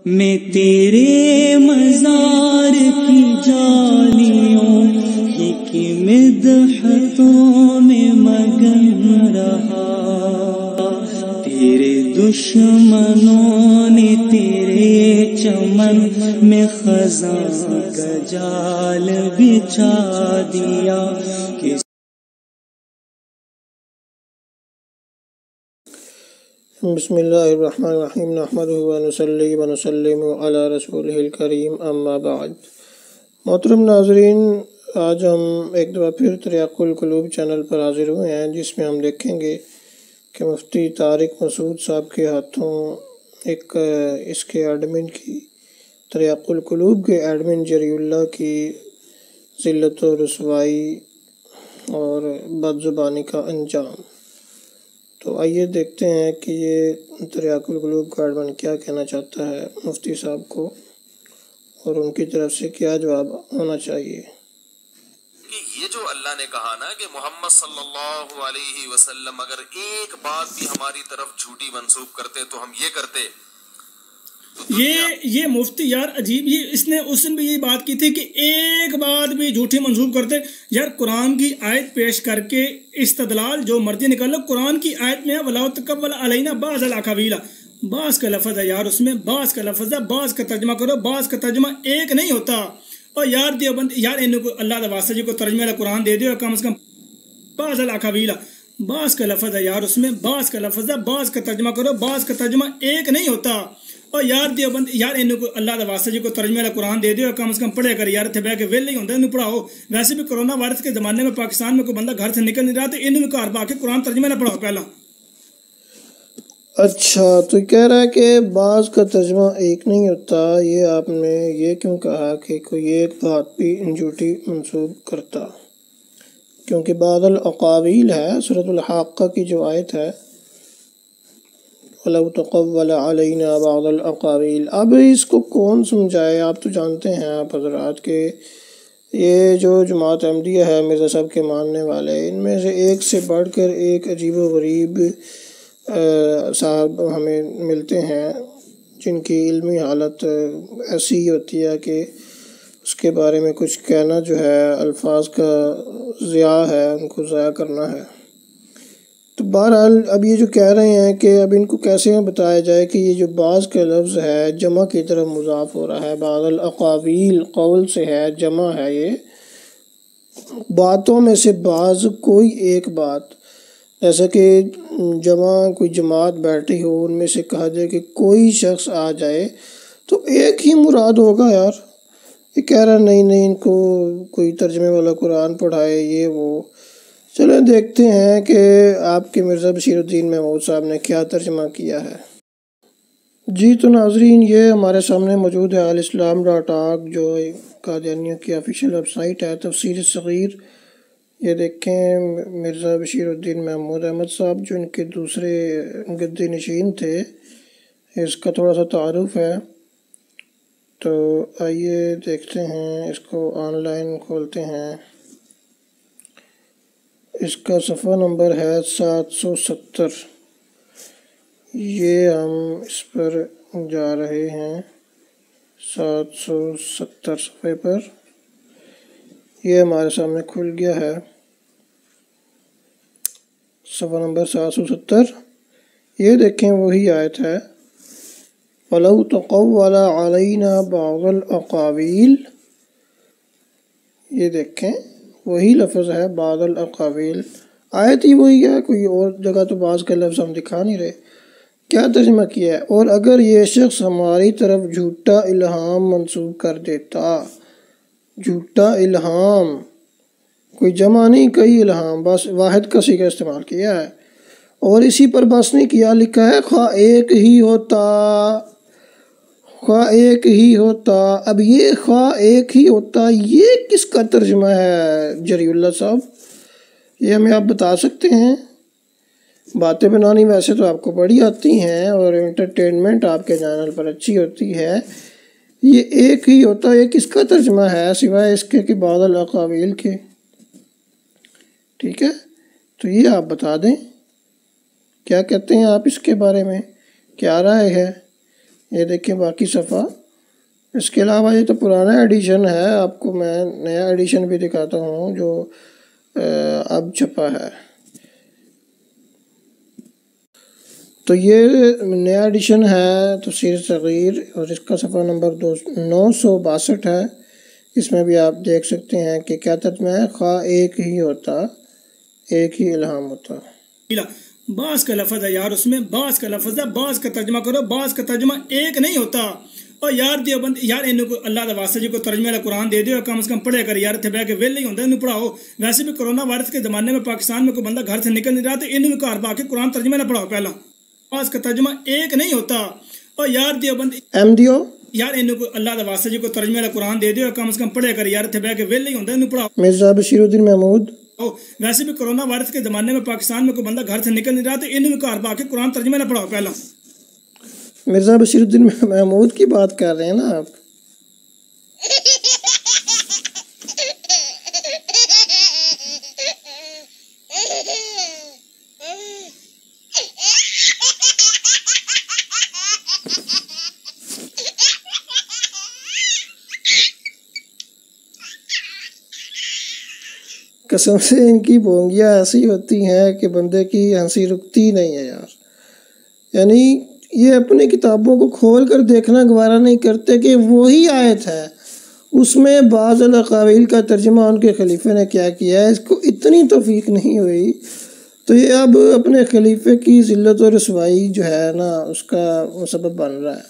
میں تیرے مزار کی جالیوں کی مدحتوں میں مگن رہا، تیرے دشمنوں نے تیرے چمن میں خزاں کا جال بچھا دیا۔ بسم اللہ الرحمن الرحیم، نحمدہ ونصلی ونسلم علی رسولہ الکریم، اما بعد۔ محترم ناظرین، آج ہم ایک دفعہ پھر تریاقل قلوب چینل پر حاضر ہوئے ہیں، جس میں ہم دیکھیں گے کہ مفتی طارق مسعود صاحب کے ہاتھوں اس کے ایڈمن کی، تریاقل قلوب کے ایڈمن جری اللہ کی ذلت و رسوائی اور بد زبانی کا انجام۔ تو آئیے دیکھتے ہیں کہ یہ تریاقل قلوب کا ایڈمن کیا کہنا چاہتا ہے مفتی صاحب کو، اور ان کی طرف سے کیا جواب ہونا چاہیے۔ کہ یہ جو اللہ نے کہا نا کہ محمد صلی اللہ علیہ وسلم اگر ایک بات بھی ہماری طرف جھوٹی منسوب کرتے تو ہم یہ کرتے۔ یہ مفتی یار عجیب، یہ اس نے اس دن بھی یہ بات کی تھی کہ ایک بات بھی جھوٹی منسوب کرتے۔ یار قرآن کی آیت پیش کر کے استدلال جو مرضی نکال لو، قرآن کی آیت میں وَلَا تَقَبَّلَ عَلَيْنَا بَعْضَ الْأَقَاوِيلَ، بعض کا لفظ ہے یار، اس میں بعض کا لفظ ہے، بعض کا ترجمہ کرو، بعض کا ترجمہ ایک نہیں ہوتا۔ اور یار دیوبند یار ان کو اللہ دا واسطہ جی کو ترجمہ والا قرآن دے دو، کم از کم بعض الْأَقَاوِيلَ، بعض کا لفظ ہے یار، اس میں بعض کا لفظ ہے، بعض کا ترجمہ کرو، بعض کا ترجمہ ایک نہیں ہوتا۔ اور یار دیوبند یار ان کو اللہ دا واسطہ جی کو ترجمہ والا قرآن دے دو، کم از کم پڑھے کر یار، تھے بہ کے ویل نہیں ہوتا، انہوں پڑھاؤ۔ ویسے بھی کرونا وائرس کے زمانے میں پاکستان میں کوئی بندہ گھر سے نکل نہیں رہا، تو انہوں نے گھر با کے قرآن ترجمہ نہ پڑھاؤ پہلا۔ اچھا، تو کہہ رہا ہے کہ بعض کا ترجمہ ایک نہیں ہوتا، یہ آپ نے یہ کیوں کہا کہ کوئی ایک بات بھی جھوٹی منسوب کرتا؟ کیونکہ بعض الاقاویل ہے، سورۃ الحاقہ کی جو آیت ہے، وَلَوْ تَقَوَّلَ عَلَيْنَا بَعْضَ الْأَقَاوِيلِ۔ اب اس کو کون سمجھائے؟ آپ تو جانتے ہیں آپ حضرات کہ یہ جو جماعت احمدیہ ہے، مرزا صاحب کے ماننے والے، ان میں سے ایک سے بڑھ کر ایک عجیب و غریب صاحب ہمیں ملتے ہیں، جن کی علمی حالت ایسی ہوتی ہے کہ اس کے بارے میں کچھ کہنا جو ہے الفاظ کا ضیاع ہے، ان کو ضائع کرنا ہے۔ تو بہرحال اب یہ جو کہہ رہے ہیں کہ اب ان کو کیسے بتایا جائے کہ یہ جو بعض کا لفظ ہے جمع کی طرف مضاف ہو رہا ہے، بعض الاقاویل قول سے ہے، جمع ہے، یہ باتوں میں سے بعض کوئی ایک بات، جیسا کہ جمع کوئی جماعت بیٹھی ہو، ان میں سے کہا جائے کہ کوئی شخص آ جائے تو ایک ہی مراد ہوگا یار۔ یہ کہہ رہا نہیں ان کو کوئی ترجمے والا قرآن پڑھائے، یہ وہ۔ چلیں دیکھتے ہیں کہ آپ کے مرزا بشیر الدین محمود صاحب نے کیا ترجمہ کیا ہے۔ جی تو ناظرین، یہ ہمارے سامنے موجود ہے الاسلام.org، جو قادیانیوں کی آفیشیل ویب سائٹ ہے، تفسیر صغیر۔ یہ دیکھیں مرزا بشیر الدین محمود احمد صاحب جو ان کے دوسرے گدی نشین تھے، اس کا تھوڑا سا تعارف ہے۔ تو آئیے دیکھتے ہیں، اس کو آن لائن کھولتے ہیں۔ اس کا صفحہ نمبر ہے 770۔ یہ ہم اس پر جا رہے ہیں 770 صفحے پر۔ یہ ہمارے سامنے کھل گیا ہے صفحہ نمبر 770۔ یہ دیکھیں وہی آیت ہے، وَلَوْ تَقَوَّلَ عَلَيْنَا بَعْضَ الْأَقَاوِيلِ۔ یہ دیکھیں وہی لفظ ہے، بعض الاقاویل، آیت ہی وہی ہے، کوئی اور جگہ تو بعض کا لفظ ہم دکھا نہیں رہے۔ کیا ترجمہ کیا ہے؟ اور اگر یہ شخص ہماری طرف جھوٹا الہام منسوب کر دیتا، جھوٹا الہام، کوئی جمع نہیں، کئی الہام، بس واحد کا صیغہ استعمال کیا ہے، اور اسی پر بس نہیں کیا، لکھا ہے خواہ ایک ہی ہوتا، خواہ ایک ہی ہوتا۔ اب یہ خواہ ایک ہی ہوتا، یہ کس کا ترجمہ ہے جری اللہ صاحب؟ یہ ہمیں آپ بتا سکتے ہیں؟ باتیں بنانی ویسے تو آپ کو بڑی آتی ہیں، اور انٹرٹینمنٹ آپ کے چینل پر اچھی ہوتی ہے، یہ ایک ہی ہوتا، یہ کس کا ترجمہ ہے سوائے اس کے کہ بعض الاقاویل کے؟ ٹھیک ہے، تو یہ آپ بتا دیں، کیا کہتے ہیں آپ اس کے بارے میں، کیا رائے ہے؟ یہ دیکھیں باقی صفحہ. اس کے علاوہ یہ تو پرانا ایڈیشن ہے، آپ کو میں نیا ایڈیشن بھی دکھاتا ہوں جو اب چھپا ہے. تو یہ نیا ایڈیشن ہے تفسیر صغیر، اور اس کا صفحہ نمبر 962 ہے. اس میں بھی آپ دیکھ سکتے ہیں کہ کیا ترجمہ ہے، خواہ ایک ہی ہوتا، ایک ہی الہام ہوتا. بعض کا لفظ ہے یار، اس میں بعض کا لفظ ہے، بعض کا ترجمہ کرو، بعض کا ترجمہ ایک نہیں ہوتا. اور یار دیوبند یار انہوں کو اللہ دا واسطہ جی کو ترجمے والا قرآن دے دو، کم از کم پڑھے کر یار، اتنے بہ کے ویل نہیں ہوتا، انہوں پڑھاؤ. ویسے بھی کرونا وائرس کے زمانے میں پاکستان میں کوئی بندہ گھر سے نکل نہیں رہا، تو انہوں بھی گھر با کے قرآن ترجمے نہ پڑھاؤ. پہلا بعض کا ترجمہ ایک نہیں ہوتا. اور یار دیوبند یار انہوں کو اللہ دا واسطہ جی کو ترجمے والا قرآن دے دو، کم از کم پڑھے کر یار، اتنے بہ کے ویل نہیں ہوتا، انہوں پڑھاؤ. مرزا بشیر الدین محمود. ویسے بھی کرونا وائرس کے زمانے میں پاکستان میں کوئی بندہ گھر سے نکل نہیں رہا، تو انہوں بھی گھر با کے قرآن ترجمے نہ پڑھاؤ. پہلا مرزا بشیر الدین محمود کی بات کر رہے ہیں نا آپ. قسم سے ان کی بونگیاں ایسی ہوتی ہیں کہ بندے کی ہنسی رکتی نہیں ہے یار. یعنی یہ اپنی کتابوں کو کھول کر دیکھنا گوارا نہیں کرتے کہ وہی آیت ہے، اس میں بعض الاقاویل کا ترجمہ ان کے خلیفے نے کیا کیا ہے. اس کو اتنی توفیق نہیں ہوئی تو یہ اب اپنے خلیفے کی ذلت و رسوائی جو ہے نا اس کا وہ سبب بن رہا ہے.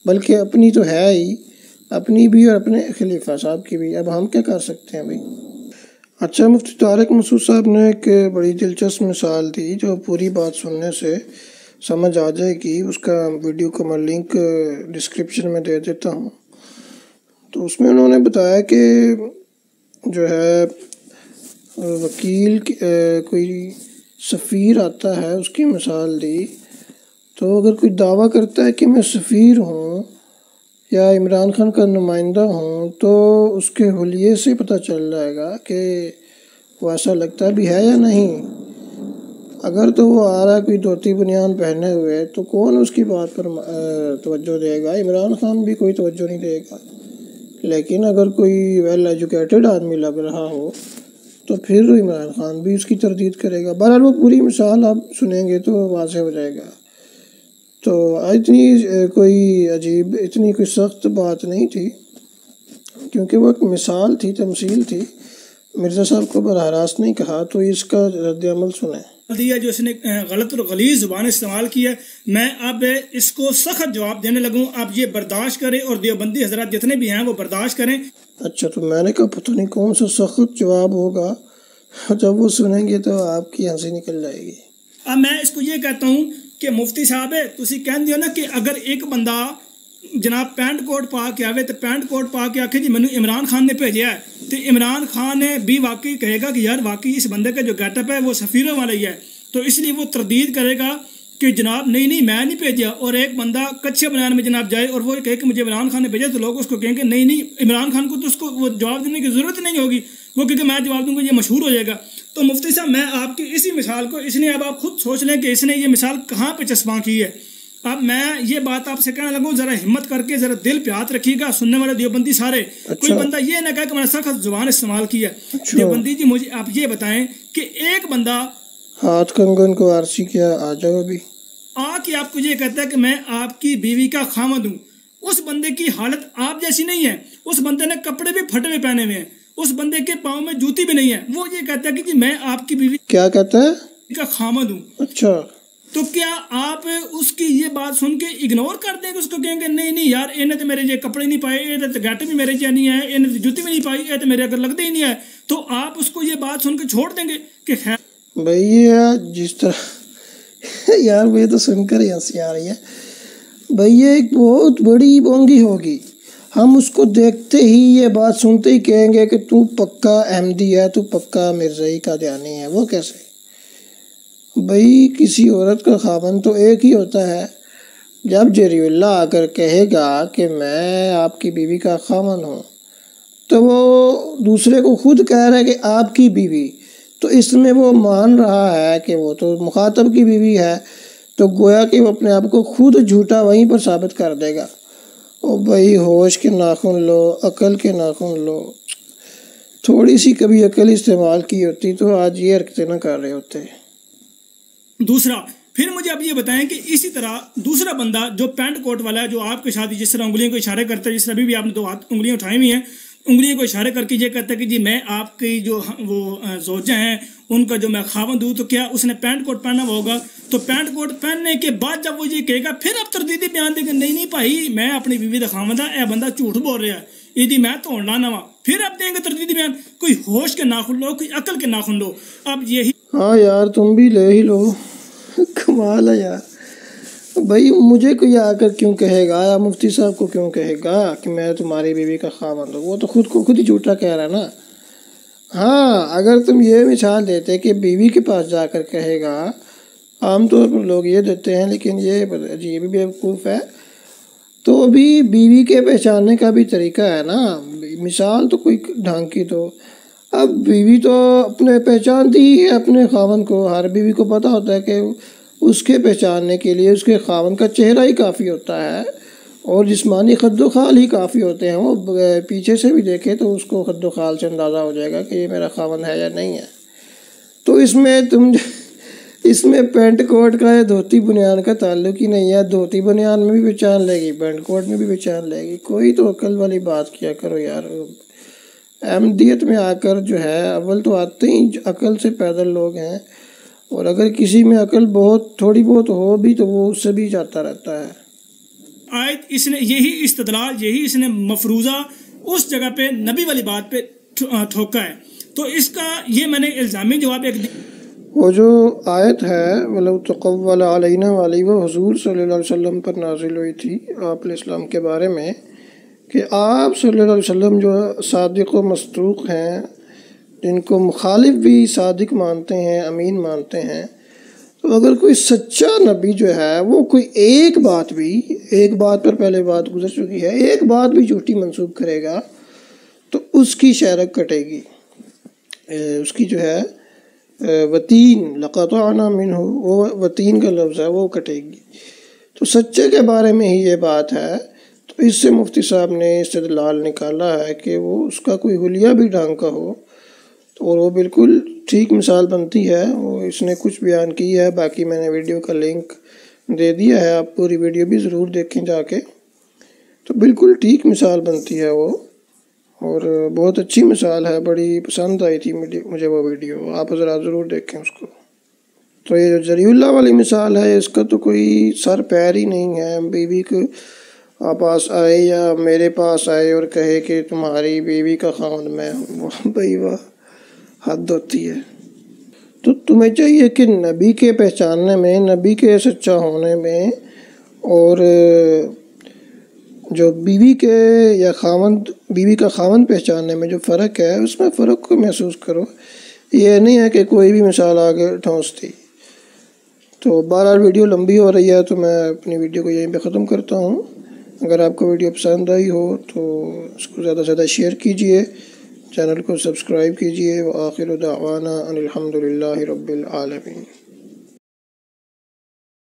بلکہ اپنی تو ہے ہی، اپنی بھی اور اپنے خلیفہ صاحب کی بھی. اب ہم کیا کر سکتے ہیں بھائی. اچھا، مفتی طارق مسعود صاحب نے ایک بڑی دلچسپ مثال دی جو پوری بات سننے سے سمجھ آ جائے گی. اس کا ویڈیو کا میں لنک ڈسکرپشن میں دے دیتا ہوں. تو اس میں انہوں نے بتایا کہ جو ہے وکیل کوئی سفیر آتا ہے، اس کی مثال دی. تو اگر کوئی دعویٰ کرتا ہے کہ میں سفیر ہوں یا عمران خان کا نمائندہ ہوں، تو اس کے حلیے سے پتہ چل جائے گا کہ وہ ایسا لگتا بھی ہے یا نہیں. اگر تو وہ آ رہا ہے کوئی دھوتی بنیان پہنے ہوئے تو کون اس کی بات پر توجہ دے گا؟ عمران خان بھی کوئی توجہ نہیں دے گا. لیکن اگر کوئی ویل ایجوکیٹڈ آدمی لگ رہا ہو تو پھر عمران خان بھی اس کی تردید کرے گا. بہرحال وہ پوری مثال آپ سنیں گے تو واضح ہو جائے گا. تو اتنی کوئی عجیب، اتنی کوئی سخت بات نہیں تھی، کیونکہ وہ ایک مثال تھی، تمثیل تھی. مرزا صاحب کو براہ راست نہیں کہا. تو اس کا رد عمل سنیں. جو اس نے غلط اور غلیظ زبان استعمال کی ہے، میں اب اس کو سخت جواب دینے لگوں. آپ یہ برداشت کریں اور دیوبندی حضرات جتنے بھی ہیں وہ برداشت کریں. اچھا، تو میں نے کہا پتہ نہیں کون سا سخت جواب ہوگا. جب وہ سنیں گے تو آپ کی ہنسی نکل جائے گی. اب میں اس کو یہ کہتا ہوں کہ مفتی صاحب تسی کہندے ہو نا کہ اگر ایک بندہ جناب پینٹ کوٹ پا کے آوے تو پینٹ کوٹ پا کے آکھے جی مینوں عمران خان نے بھیجا ہے، تو عمران خان نے بھی واقعی کہے گا کہ یار واقعی اس بندے کا جو گیٹ اپ ہے وہ سفیروں والا ہی ہے، تو اس لیے وہ تردید کرے گا کہ جناب نہیں میں نہیں بھیجا. اور ایک بندہ کچے بیان میں جناب جائے اور وہ کہے کہ مجھے عمران خان نے بھیجا، تو لوگ اس کو کہیں گے نہیں عمران خان کو تو اس کو وہ جواب دینے کی ضرورت نہیں ہوگی، وہ کیونکہ میں جواب دوں گا یہ مشہور ہو جائے گا. تو مفتی صاحب میں آپ کی اسی مثال کو، اس نے اب آپ خود سوچ لیں کہ اس نے یہ مثال کہاں پہ چسپاں کی ہے. اب میں یہ بات آپ سے کہنے لگوں، ذرا ہمت کر کے ذرا دل پہ ہاتھ رکھیے گا سننے والے دیوبندی سارے. کوئی بندہ یہ نہ کہے کہ میں نے سخت زبان استعمال کی ہے. دیوبندی جی مجھے آپ یہ بتائیں کہ ایک بندہ ہاتھ کنگن کو آرسی کیا آ جاؤ ابھی آ کے آپ کو یہ کہتا ہے کہ میں آپ کی بیوی کا خامد ہوں، اس بندے کی حالت آپ جیسی نہیں ہے. اس بندے نے کپڑے بھی پھٹے ہوئے پہنے ہوئے ہیں، اس بندے کے پاؤں میں جوتی بھی نہیں ہے. وہ یہ کہتا ہے کہ جی میں آپ کی بیوی کیا کہتا ہے کا خامد ہوں. اچھا، تو کیا آپ اس کی یہ بات سن کے اگنور کر دیں گے؟ اس کو کہیں گے نہیں یار انہیں تو میرے یہ کپڑے نہیں پائے، یہ تو گیٹ بھی میرے نہیں ہے، انہیں تو جوتی بھی نہیں پائی، یہ تو میرے اگر لگتے ہی نہیں ہے. تو آپ اس کو یہ بات سن کے چھوڑ دیں گے کہ خیر بھائی یہ جس طرح یار مجھے تو سن کر ہی ہنسی آ رہی ہے. بھائی یہ ایک بہت بڑی بونگی ہوگی. ہم اس کو دیکھتے ہی یہ بات سنتے ہی کہیں گے کہ تو پکا احمدی ہے، تو پکا مرزائی قادیانی ہے. وہ کیسے؟ بھائی کسی عورت کا خاوند تو ایک ہی ہوتا ہے. جب جری اللہ آ کر کہے گا کہ میں آپ کی بیوی کا خاوند ہوں، تو وہ دوسرے کو خود کہہ رہا ہے کہ آپ کی بیوی، تو اس میں وہ مان رہا ہے کہ وہ تو مخاطب کی بیوی ہے. تو گویا کہ وہ اپنے آپ کو خود جھوٹا وہیں پر ثابت کر دے گا۔ او بھائی ہوش کے ناخن لو، عقل کے ناخن لو، تھوڑی سی کبھی عقل استعمال کی ہوتی تو آج یہ حرکتیں نہ کر رہے ہوتے۔ دوسرا پھر مجھے اب یہ بتائیں کہ اسی طرح دوسرا بندہ جو پینٹ کوٹ والا ہے، جو آپ کے ساتھ جس طرح انگلیوں کو اشارے کرتا ہے، جس طرح ابھی آپ نے 2 انگلیاں اٹھائی ہوئی ہیں، انگلیوں کو اشارے کر کے یہ کہتا ہے کہ جی میں آپ کی جو وہ زوجہ ہیں ان کا جو میں خاوند ہوں، تو کیا اس نے پینٹ کوٹ پہنا ہوا ہوگا؟ تو پینٹ کوٹ پہننے کے بعد جب وہ یہ کہے گا پھر آپ تردیدی بیان دیں گے نہیں بھائی میں اپنی بیوی دا خاوند ہاں، اے بندہ جھوٹ بول رہا ہے، یہ جی میں تو لانا وا، پھر آپ دیں گے تردیدی بیان۔ کوئی ہوش کے ناخن لو، کوئی عقل کے ناخن لو۔ اب یہی ہاں یار تم بھی لے ہی لو، کمال ہے یار۔ بھائی مجھے کوئی آ کر کیوں کہے گا، یا مفتی صاحب کو کیوں کہے گا کہ میں تمہاری بیوی کا خاوند ہوں؟ وہ تو خود کو خود ہی جھوٹا کہہ رہا ہے نا۔ ہاں اگر تم یہ مثال دیتے کہ بیوی کے پاس جا کر کہے گا، عام طور پر لوگ یہ دیتے ہیں لیکن یہ عجیب بیوقوف ہے، تو ابھی بیوی کے پہچاننے کا بھی طریقہ ہے نا، مثال تو کوئی ڈھنگ کی دو۔ اب بیوی تو اپنے پہچانتی ہی ہے اپنے خاوند کو، ہر بیوی کو پتہ ہوتا ہے کہ اس کے پہچاننے کے لیے اس کے خاوند کا چہرہ ہی کافی ہوتا ہے اور جسمانی خد و خال ہی کافی ہوتے ہیں۔ وہ پیچھے سے بھی دیکھے تو اس کو خد و خال سے اندازہ ہو جائے گا کہ یہ میرا خاوند ہے یا نہیں ہے۔ تو اس میں پینٹ کوٹ کا یا دھوتی بنیان کا تعلق ہی نہیں ہے۔ دھوتی بنیان میں بھی پہچان لے گی، پینٹ کوٹ میں بھی پہچان لے گی۔ کوئی تو عقل والی بات کیا کرو یار۔ احمدیت میں آ کر جو ہے اول تو آتے ہی عقل سے پیدل لوگ ہیں، اور اگر کسی میں عقل بہت تھوڑی بہت ہو بھی تو وہ اس سے بھی جاتا رہتا ہے۔ آیت اس نے یہی استدلال، یہی اس نے مفروضہ اس جگہ پہ نبی والی بات پہ ٹھوکا ہے۔ تو اس کا یہ میں نے الزامی جواب ایک وہ جو آیت ہے وَلَوْ تَقَوَّلَ عَلَيْنَا والی، وہ حضور صلی اللہ علیہ وسلم پر نازل ہوئی تھی، آپ علیہ السلام کے بارے میں، کہ آپ صلی اللہ علیہ وسلم جو صادق و مصدوق ہیں، جن کو مخالف بھی صادق مانتے ہیں، امین مانتے ہیں، تو اگر کوئی سچا نبی جو ہے وہ کوئی ایک بات پر پہلے بات گزر چکی ہے، ایک بات بھی جھوٹی منسوب کرے گا تو اس کی شرک کٹے گی، اس کی جو ہے وتین لقطعنا منہ، وہ وتین کا لفظ ہے، وہ کٹے گی۔ تو سچے کے بارے میں ہی یہ بات ہے۔ تو اس سے مفتی صاحب نے استدلال نکالا ہے کہ وہ اس کا کوئی حلیہ بھی ڈھنگ کا ہو، اور وہ بالکل ٹھیک مثال بنتی ہے۔ وہ اس نے کچھ بیان کی ہے، باقی میں نے ویڈیو کا لنک دے دیا ہے، آپ پوری ویڈیو بھی ضرور دیکھیں جا کے۔ تو بالکل ٹھیک مثال بنتی ہے وہ، اور بہت اچھی مثال ہے، بڑی پسند آئی تھی مجھے وہ ویڈیو، آپ حضرات ضرور دیکھیں اس کو۔ تو یہ جو ذریع اللہ والی مثال ہے، اس کا تو کوئی سر پیر ہی نہیں ہے۔ بیوی کو پاس آئے یا میرے پاس آئے اور کہے کہ تمہاری بیوی کا خاوند میں ہوں، بھائی واہ، حد ہوتی ہے۔ تو تمہیں چاہیے کہ نبی کے پہچاننے میں، نبی کے سچا ہونے میں، اور جو بیوی کے یا بیوی کا خاوند پہچاننے میں جو فرق ہے، اس میں فرق کو محسوس کرو۔ یہ نہیں ہے کہ کوئی بھی مثال آگے ٹھونس دی۔ تو بہرحال ویڈیو لمبی ہو رہی ہے تو میں اپنی ویڈیو کو یہیں پہ ختم کرتا ہوں۔ اگر آپ کو ویڈیو پسند آئی ہو تو اس کو زیادہ سے زیادہ شیئر کیجئے، چینل کو سبسکرائب کیجئے۔ وآخر دعوانا ان الحمد للہ رب العالمین۔